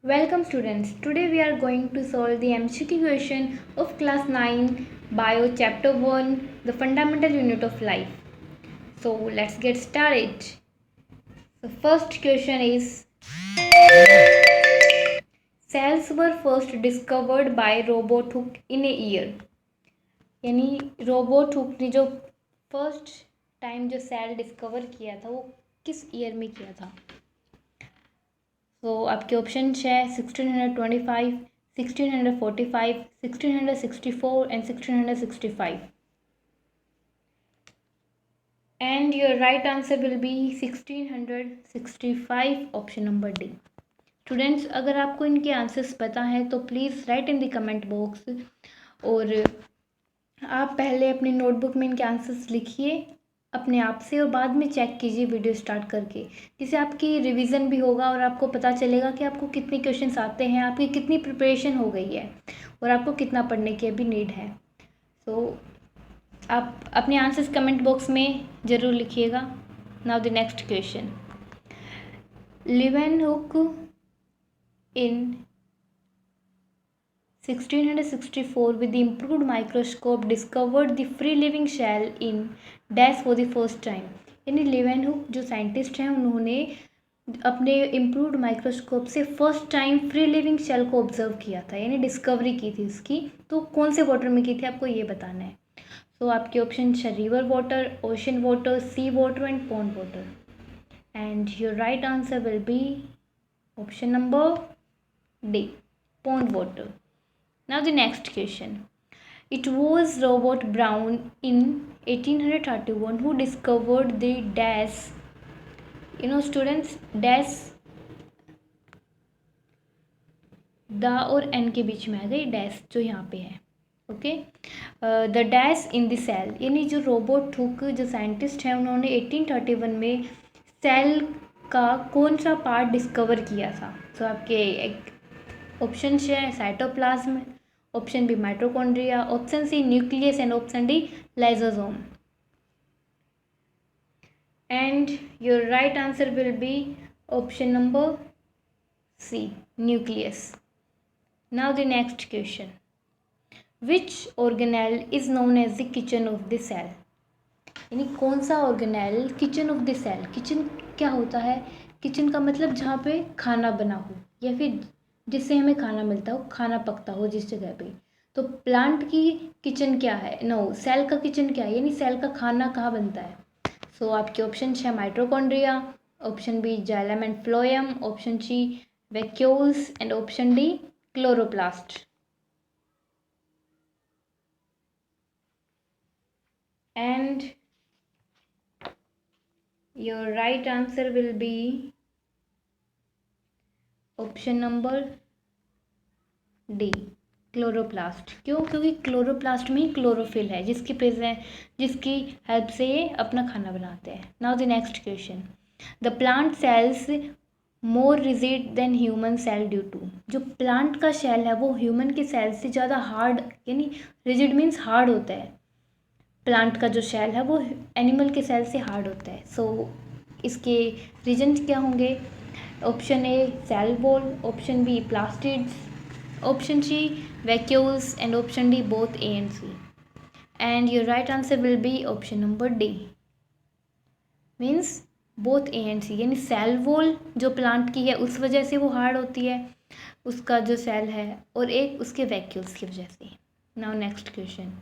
Welcome students. Today we are going to solve the MCQ question of class 9 Bio chapter 1 the fundamental unit of life. So let's get started. The first question is cells were first discovered by Robert Hooke in a year. यानी robot hook ने जो first time जो cell discover किया था वो किस year में किया था। तो आपके ऑप्शन है 1625, 1645, 1664 and 1665 and your right answer will B 1665 option number D. Students, अगर आपको इनके आंसर्स पता है तो please write in the comment box और आप पहले अपनी नोटबुक में इनके आंसर्स लिखिए अपने आप से और बाद में चेक कीजिए वीडियो स्टार्ट करके, जिससे आपकी रिवीजन भी होगा और आपको पता चलेगा कि आपको कितने क्वेश्चंस आते हैं, आपकी कितनी प्रिपरेशन हो गई है और आपको कितना पढ़ने की अभी नीड है। सो आप अपने आंसर्स कमेंट बॉक्स में ज़रूर लिखिएगा। Now the next question. Leeuwenhoek in 1664 with the improved microscope discovered the free living shell in dash for the first time। यानी लेवेनहुक जो साइंटिस्ट हैं उन्होंने अपने इम्प्रूव्ड माइक्रोस्कोप से first time free living cell को ऑब्जर्व किया था, यानी डिस्कवरी की थी उसकी। तो कौन से वाटर में की थी आपको ये बताना है। तो आपके ऑप्शन है river water, ocean water, sea water and pond water and your right answer will be option number D, pond water. Now the next question. It was Robert Brown in 1831 who discovered the dash. Students, dash the और N के बीच में आ गई dash जो यहाँ पे है। Okay, the dash in the cell, यानी जो रोबोट हुक जो साइंटिस्ट हैं उन्होंने 1831 में सेल का कौन सा पार्ट डिस्कवर किया था। तो आपके ऑप्शन है cytoplasm, option B mitochondria, option C nucleus and option D lysosome and your right answer will be option number C nucleus. Now the next question. Which organelle is known as the kitchen of the cell, यानी कौन सा organelle kitchen of the cell. Kitchen क्या होता है, kitchen का मतलब जहाँ पे खाना बना हो या फिर जिससे हमें खाना मिलता हो, खाना पकता हो जिस जगह पे। तो प्लांट की किचन क्या है, नो सेल का किचन क्या है, यानी सेल का खाना कहाँ बनता है। सो आपके ऑप्शन है mitochondria, option B xylem and phloem, option C vacuoles and option D chloroplast and your right answer will be option number D chloroplast. क्यों? क्योंकि क्लोरोप्लास्ट में ही क्लोरोफिल है जिसकी हेल्प से ये अपना खाना बनाते हैं। Now the next question. The plant cells more rigid than human cell due to, जो प्लांट का सेल है वो ह्यूमन के सेल से ज़्यादा हार्ड, यानी रिजिड मीन्स हार्ड होता है। प्लांट का जो सेल है वो एनिमल के सेल से हार्ड होता है। सो इसके रीजन क्या होंगे। Option A cell wall, option B plastids, option C vacuoles and option D both A and C and your right answer will be option number D means both A and C। यानी cell wall जो plant की है उस वजह से वो hard होती है उसका जो सेल है, और एक उसके वैक्यूल्स की वजह से। Now next question.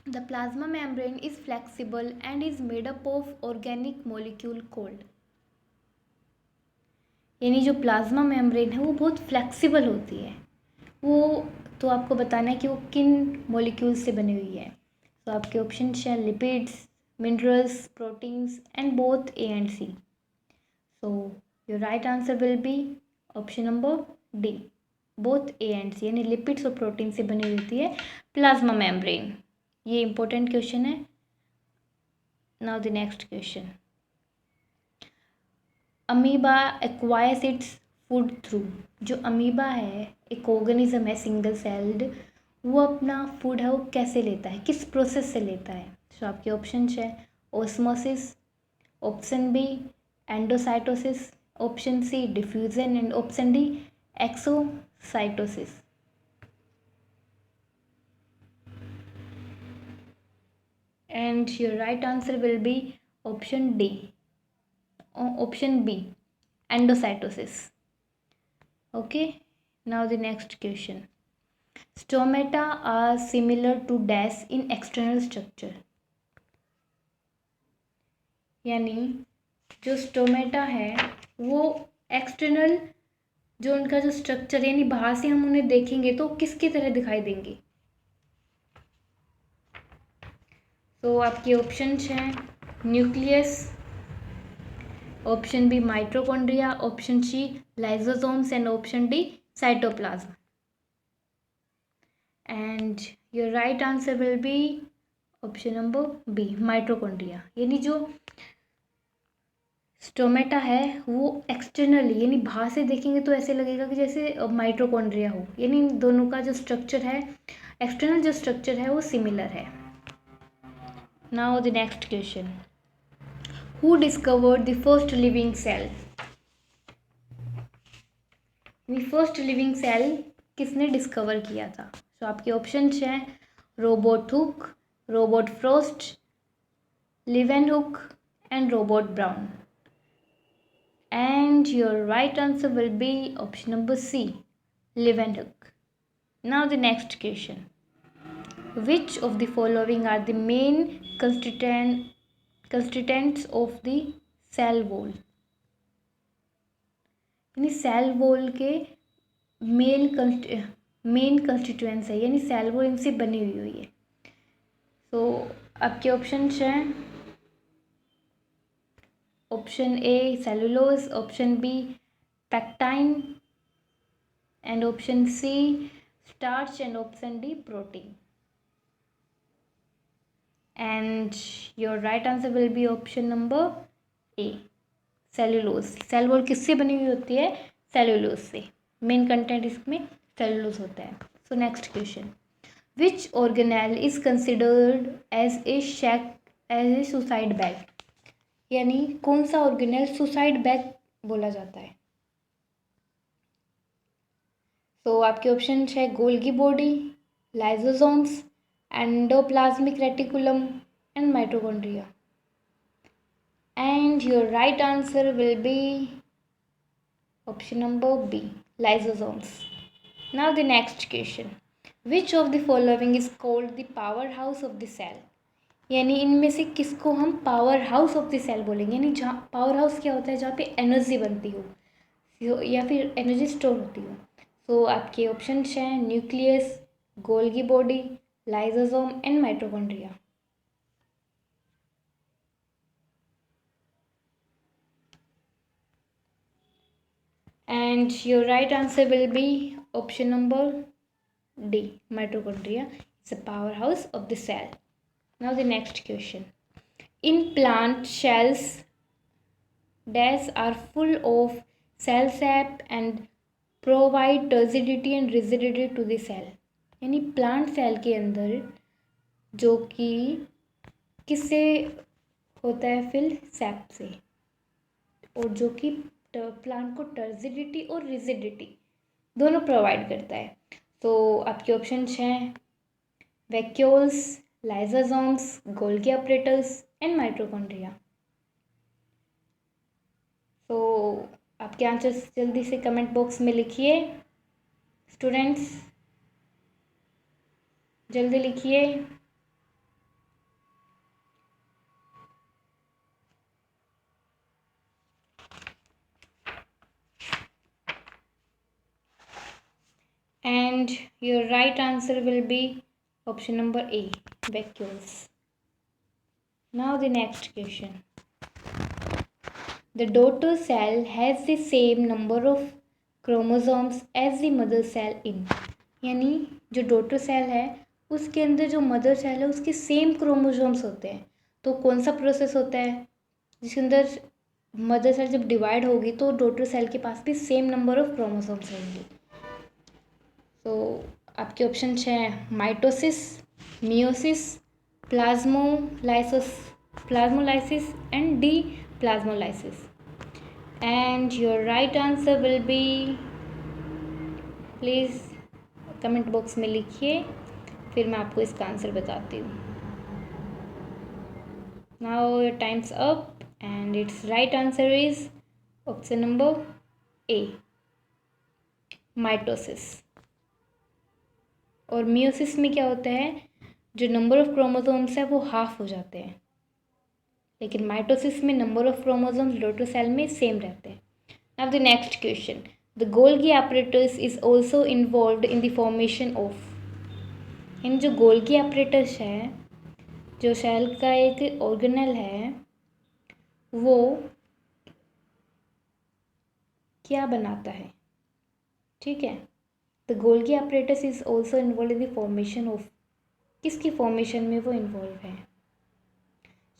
The plasma membrane is flexible and is made up of organic molecule cold, यानी जो प्लाज्मा मेम्ब्रेन है वो बहुत फ्लेक्सिबल होती है। वो तो आपको बताना है कि वो किन मॉलिक्यूल्स से बनी हुई है। तो आपके ऑप्शन है lipids, minerals, proteins and both A and C. So your right answer will be option number D both A and C, यानी लिपिड्स और प्रोटीन से बनी होती है प्लाज्मा मेम्ब्रेन। ये इंपॉर्टेंट क्वेश्चन है। Now the next question. Amoeba acquires its food through, जो amoeba है एक ऑर्गेनिज्म है सिंगल सेल्ड, वो अपना फूड है वो कैसे लेता है, किस प्रोसेस से लेता है। तो आपके ऑप्शन है osmosis, option B endocytosis, option C diffusion and option D exocytosis. And your right answer will be option D. Option B, endocytosis. Okay, now the next question. Stomata are similar to dash in external structure. यानी जो stomata है वो external, जो उनका जो structure यानी बाहर से हम उन्हें देखेंगे तो किसकी तरह दिखाई देंगे। तो आपके ऑप्शंस हैं nucleus, option B mitochondria, option C lysosomes and option D cytoplasm. And your right answer will be option number B mitochondria. यानी जो स्टोमेटा है वो एक्सटर्नली यानी बाहर से देखेंगे तो ऐसे लगेगा कि जैसे माइटोकॉन्ड्रिया हो, यानी दोनों का जो स्ट्रक्चर है, एक्सटर्नल जो स्ट्रक्चर है वो सिमिलर है। Now the next question, who discovered the first living cell. First living cell किसने डिस्कवर किया था। तो आपके ऑप्शन हैं Robert Hooke, Robert Frost, Leeuwenhoek and Robert Brown. And your right answer will be option number C, Leeuwenhoek. Now the next question, which of the following are the main constituents of the cell wall। यानी cell wall के main constituents है, यानी cell wall इनसे बनी हुई है। तो आपके ऑप्शंस हैं option A cellulose, option B pectin and option C starch and option D protein. And your right answer will be option number A cellulose. Cell wall किससे बनी हुई होती है, सेलुलोज से। मेन कंटेंट इसमें सेलुलोज होता है। So next question, which organelle is considered as a suicide bag. यानी कौन सा ऑर्गेनेल सुसाइड बैग बोला जाता है। तो आपके ऑप्शन है Golgi body, lysosomes, endoplasmic reticulum and mitochondria. And your right answer will be option number B, lysosomes. Now the next question, which of the following is called the powerhouse of the cell। यानी इनमें से किसको हम power house of the cell बोलेंगे। यानी जहाँ power house क्या होता है, जहाँ पे एनर्जी बनती हो या फिर एनर्जी स्टोर होती हो। तो आपके ऑप्शन हैं nucleus, Golgi body, lysosome and mitochondria. And your right answer will be option number D, mitochondria is a powerhouse of the cell. Now the next question, in plant shells dash are full of cell sap and provide turgidity and rigidity to the cell। यानी plant cell के अंदर जो कि किससे होता है, fill SAP से, और जो कि प्लांट को टर्जिडिटी और रिजिडिटी दोनों प्रोवाइड करता है। तो आपके ऑप्शन हैं vacuoles, lysosomes, Golgi operators and mitochondria. तो आपके आंसर्स जल्दी से कमेंट बॉक्स में लिखिए स्टूडेंट्स, जल्दी लिखिए। And your right answer will be option number A, vacuoles. Now the next question, the daughter cell has the same number of chromosomes as the mother cell in। यानी जो daughter cell है उसके अंदर जो mother cell है उसके same chromosomes होते हैं। तो कौन सा प्रोसेस होता है जिसके अंदर मदर सेल जब डिवाइड होगी तो डॉटर सेल के पास भी सेम नंबर ऑफ क्रोमोसोम्स होंगे। तो आपके ऑप्शन हैं mitosis, meiosis, plasmolysis and D plasmolysis. And your right answer will B please comment box में लिखिए, फिर मैं आपको इसका आंसर बताती हूँ। Now your time's up and it's right answer is option number A, mitosis. और मियोसिस में क्या होता है, जो नंबर ऑफ क्रोमोसोम्स है वो हाफ हो जाते हैं, लेकिन माइटोसिस में number of chromosomes daughter cell में सेम रहते हैं। Now the next question, the Golgi apparatus is also involve in the formation of, इन जो गोल्गी apparatus है, जो सेल का एक ऑर्गेनल है, वो क्या बनाता है, ठीक है। The Golgi apparatus is also involve in the formation of, किसकी फॉर्मेशन में वो इन्वॉल्व है।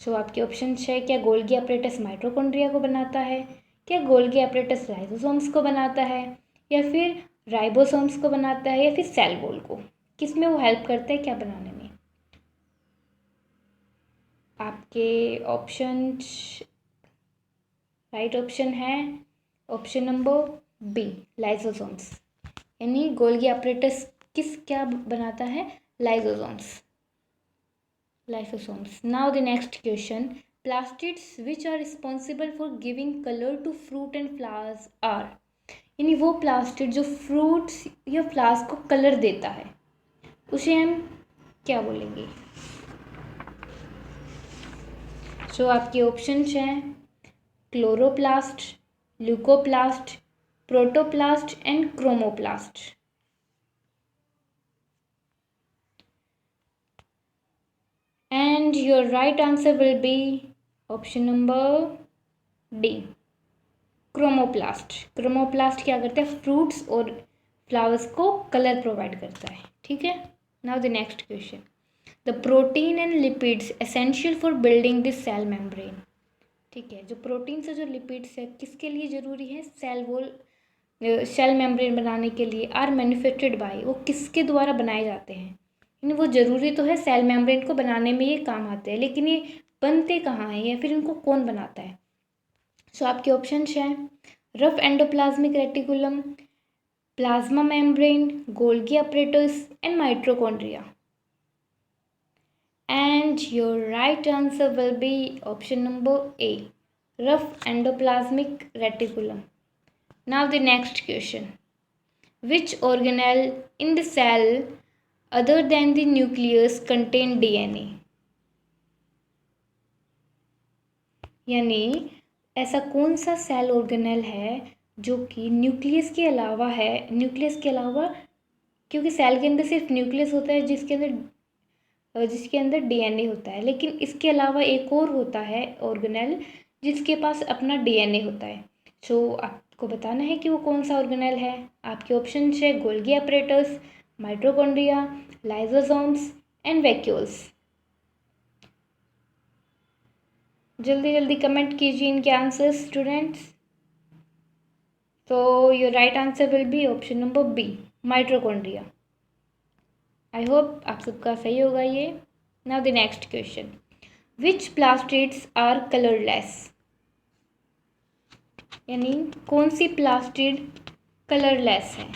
सो आपके ऑप्शन है, क्या गोल्गी apparatus माइटोकॉन्ड्रिया को बनाता है, क्या गोल्गी apparatus लाइसोसोम्स को बनाता है, या फिर राइबोसोम्स को बनाता है, या फिर सेल वॉल को, किस में वो हेल्प करता है क्या बनाने में। आपके ऑप्शन, राइट ऑप्शन है ऑप्शन नंबर बी, लाइसोसोम्स, यानी गोल्गी apparatus किस क्या बनाता है, lysosomes, lysosomes. Now the next question, plastids which are responsible for giving color to fruit and flowers are, यानी वो प्लास्टिड जो फ्रूट्स या फ्लावर्स को कलर देता है, उसे हम क्या बोलेंगे। सो आपके ऑप्शन हैं chloroplast, leucoplast, protoplast and chromoplast. And your right answer will be option number D, chromoplast. Chromoplast क्या करता है, फ्रूट्स और फ्लावर्स को कलर प्रोवाइड करता है, ठीक है। Now the next question, the protein and lipids essential for building this cell membrane, ठीक है। जो प्रोटीन्स और जो लिपिड्स है किसके लिए ज़रूरी है, सेल वॉल, सेल मेम्ब्रेन बनाने के लिए, आर मैन्युफैक्चर्ड बाय, वो किसके द्वारा बनाए जाते हैं, यानी वो ज़रूरी तो है, सेल मेम्ब्रेन को बनाने में ये काम आते हैं, लेकिन ये बनते कहाँ हैं या फिर इनको कौन बनाता है। सो आपके ऑप्शन हैं rough endoplasmic reticulum, plasma membrane, Golgi apparatus and mitochondria. And your right answer will be option number A, rough endoplasmic reticulum. Now the next question, which organelle in the cell other than the nucleus contain DNA, यानी ऐसा कौन सा cell organelle है जो कि nucleus के अलावा है, न्यूक्लियस के अलावा, क्योंकि सेल के अंदर सिर्फ न्यूक्लियस होता है जिसके अंदर डीएनए होता है, लेकिन इसके अलावा एक और होता है ऑर्गेनेल जिसके पास अपना डीएनए होता है। सो आपको बताना है कि वो कौन सा ऑर्गेनेल है। आपके ऑप्शन है Golgi apparatus, mitochondria, lysosomes and vacuoles. जल्दी जल्दी कमेंट कीजिए इनके आंसर्स स्टूडेंट्स। तो your right answer will be option number B, mitochondria. I hope आप सबका सही होगा ये। Now the next question, which plastids are colourless, यानी कौन सी प्लास्टिड कलरलेस है।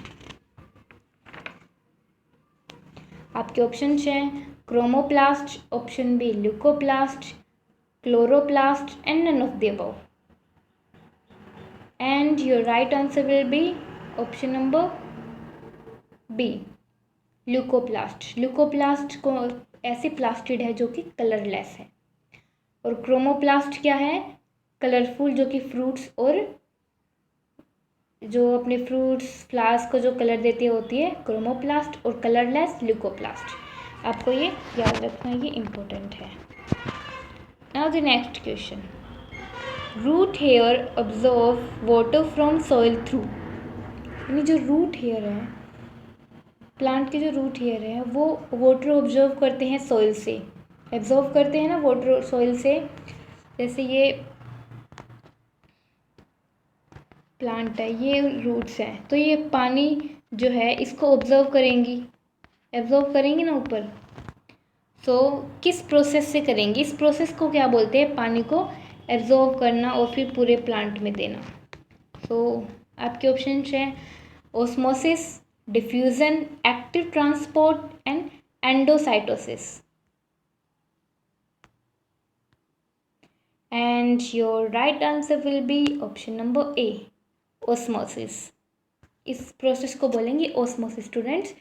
आपके ऑप्शन हैं chromoplast, option B leucoplast, chloroplast and none of the above. And your right answer will be option number B, leucoplast. Leucoplast को ऐसी plastid है जो कि कलरलेस है, और क्रोमोप्लास्ट क्या है, कलरफुल, जो कि फ्रूट्स और जो अपने फ्रूट्स फ्लावर्स को जो कलर देती होती है क्रोमोप्लास्ट, और कलरलेस ल्यूकोप्लास्ट। आपको ये याद रखना, ये इम्पोर्टेंट है। Now the next question, root hair observe water from soil through, यानी जो रूट हेयर है, प्लांट के जो रूट हेयर है वो वाटर ऑब्जर्व करते हैं सॉइल से, एब्जॉर्व करते हैं ना वाटर सॉइल से। जैसे ये प्लांट है, ये रूट्स हैं, तो ये पानी जो है इसको ऑब्जर्व करेंगी, एब्जॉर्व करेंगी ना ऊपर। सो किस प्रोसेस से करेंगी, इस प्रोसेस को क्या बोलते हैं, पानी को एब्जॉर्व करना और फिर पूरे प्लांट में देना। सो आपके ऑप्शन हैं osmosis, diffusion, active transport, and endocytosis. And your right answer will be option number A, osmosis. इस प्रोसेस को बोलेंगे osmosis स्टूडेंट्स,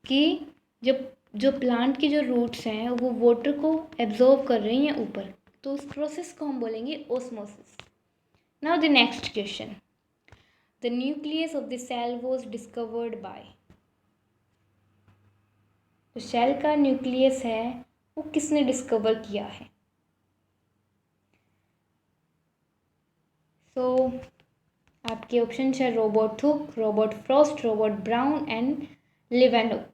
कि जब जो प्लांट की जो रूट्स हैं वो वाटर को एब्जॉर्ब कर रही हैं ऊपर, तो उस प्रोसेस को हम बोलेंगे osmosis. Now the next question. The nucleus of the cell was discovered by. तो सेल का न्यूक्लियस है वो किसने डिस्कवर किया है? सो आपके ऑप्शन है Robert Hooke, Robert Frost, Robert Brown and Leeuwenhoek.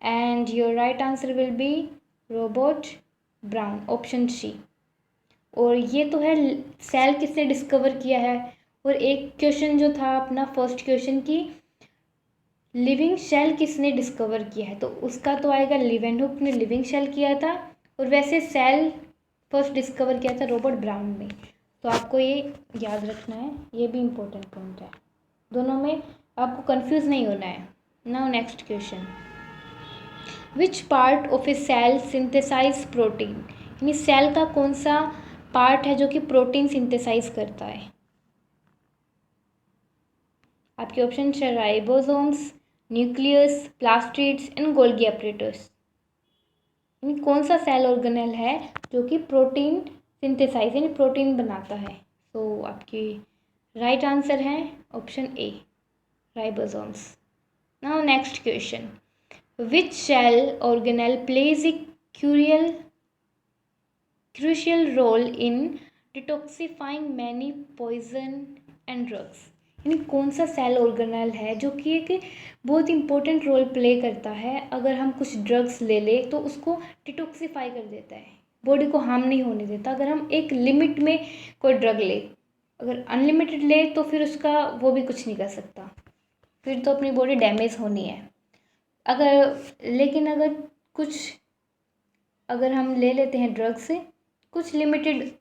And your right answer will be Robert Brown, option C. और ये तो है सेल किसने डिस्कवर किया है. और एक क्वेश्चन जो था अपना फर्स्ट क्वेश्चन की लिविंग सेल किसने डिस्कवर किया है, तो उसका तो आएगा लिवेनहुक ने लिविंग सेल किया था. और वैसे सेल फर्स्ट डिस्कवर किया था रॉबर्ट ब्राउन ने. तो आपको ये याद रखना है, ये भी इम्पोर्टेंट पॉइंट है. दोनों में आपको कंफ्यूज नहीं होना है. Now next question. Which part of a cell synthesize protein. यानी सेल का कौन सा पार्ट है जो कि प्रोटीन सिंथेसाइज करता है? आपके ऑप्शन है ribosomes, nucleus, plastids and Golgi apparatus. यानी कौन सा सेल ऑर्गेनेल है जो कि प्रोटीन सिंथेसाइज यानी प्रोटीन बनाता है? तो आपकी राइट आंसर है option A, ribosomes. Now next question. Which cell organelle plays a crucial role in detoxifying many poison and drugs. यानी कौन सा सेल ऑर्गेनेल है जो कि एक बहुत इंपॉर्टेंट रोल प्ले करता है. अगर हम कुछ ड्रग्स ले ले तो उसको डिटॉक्सिफाई कर देता है, बॉडी को हार्म नहीं होने देता. अगर हम एक लिमिट में कोई ड्रग ले, अगर अनलिमिटेड ले तो फिर उसका वो भी कुछ नहीं कर सकता, फिर तो अपनी बॉडी डैमेज होनी है. लेकिन अगर हम ले लेते हैं ड्रग से कुछ लिमिटेड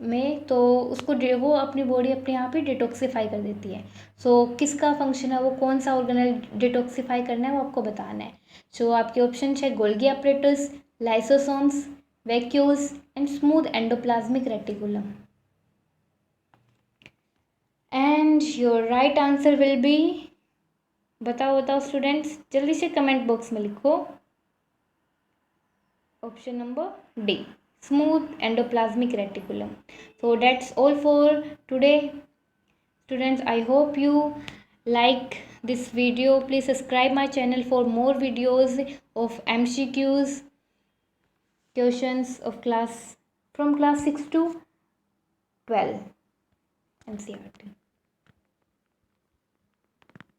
में, तो उसको वो अपनी बॉडी अपने आप ही डिटॉक्सिफाई कर देती है. सो किसका फंक्शन है, वो कौन सा ऑर्गेनेल डिटॉक्सिफाई करना है वो आपको बताना है. सो आपके ऑप्शन है Golgi apparatus, lysosomes, vacuoles and smooth endoplasmic reticulum. And your right answer will B, बताओ स्टूडेंट्स, जल्दी से कमेंट बॉक्स में लिखो. Option number D, smooth endoplasmic reticulum. So that's all for today, students. I hope you like this video. Please subscribe my channel for more videos of MCQs, questions of class from class 6 to 12 NCERT.